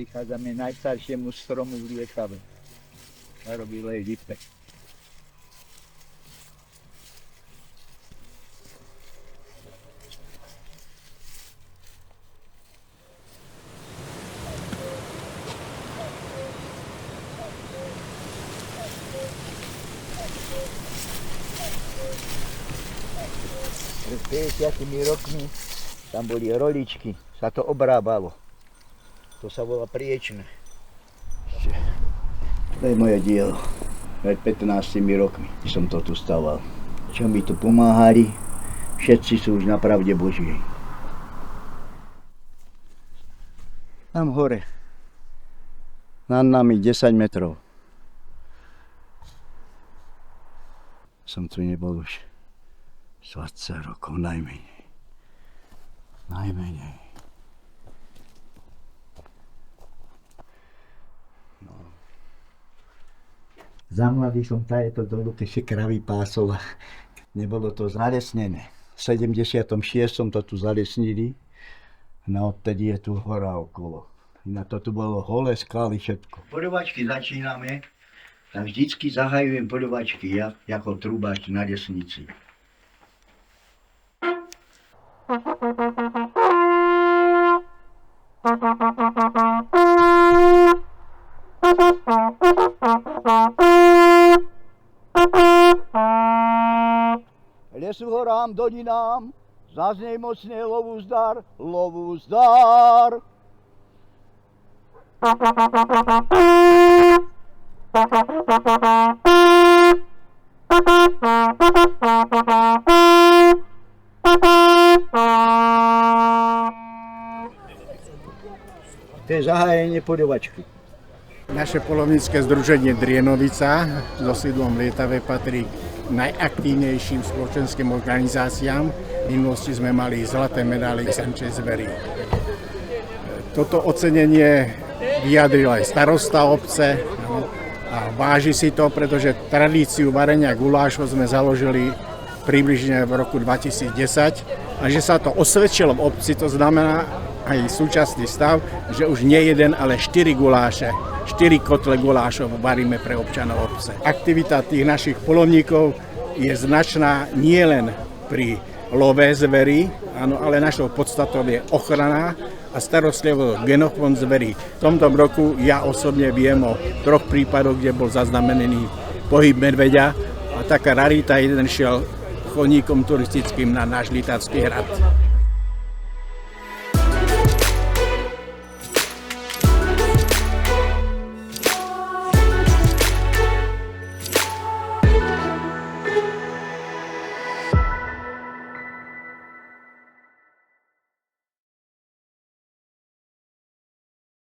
prichádzame najstaršiemu stromu v Lietave. Starobilej lipe. Pred 50 rokmi tam boli roličky, sa to obrábalo. To sa volá priečne. To je moje dielo. Pred 15 rokmi som to tu staval. Čo mi tu pomáhali, všetci sú už na pravde Božej. Tam hore, nad nami 10 metrov. Som tu nebol už 20 rokov najmenej. Najmenej. No. Za mladý som tajeto dolu, keď si kravy pásol. Nebolo to zalesnené. V 76. to tu zalesnili. No odtedy je tu hora okolo. Na to tu bolo holé skaly všetko. Poľovačky začíname. Tak vždycky zahajujem poľovačky ja, ako trubáč na lesnici. Lesu horám, dolinám, zaznej mocne lovu zdar, lovu zdar. To je zahájenie poľovačky. Naše poľovnícke združenie Drienovica so sídlom v Lietave patrí k najaktívnejším spoločenským organizáciám. V minulosti sme mali zlaté medály SMČ zvery. Toto ocenenie vyjadril aj starosta obce a váži si to, pretože tradíciu varenia gulášov sme založili približne v roku 2010 a že sa to osvedčilo v obci, to znamená aj súčasný stav, že už nie jeden, ale 4 guláše, 4 kotle gulášov varíme pre občanov obce. Aktivita tých našich poľovníkov je značná nielen pri love zvery, ale našou podstatou je ochrana a starostlivosť genofond zvery. V tomto roku ja osobne viem o 3 prípadoch, kde bol zaznamenaný pohyb medveďa a taká rarita, jeden šiel chodníkom turistickým na náš Litacký hrad.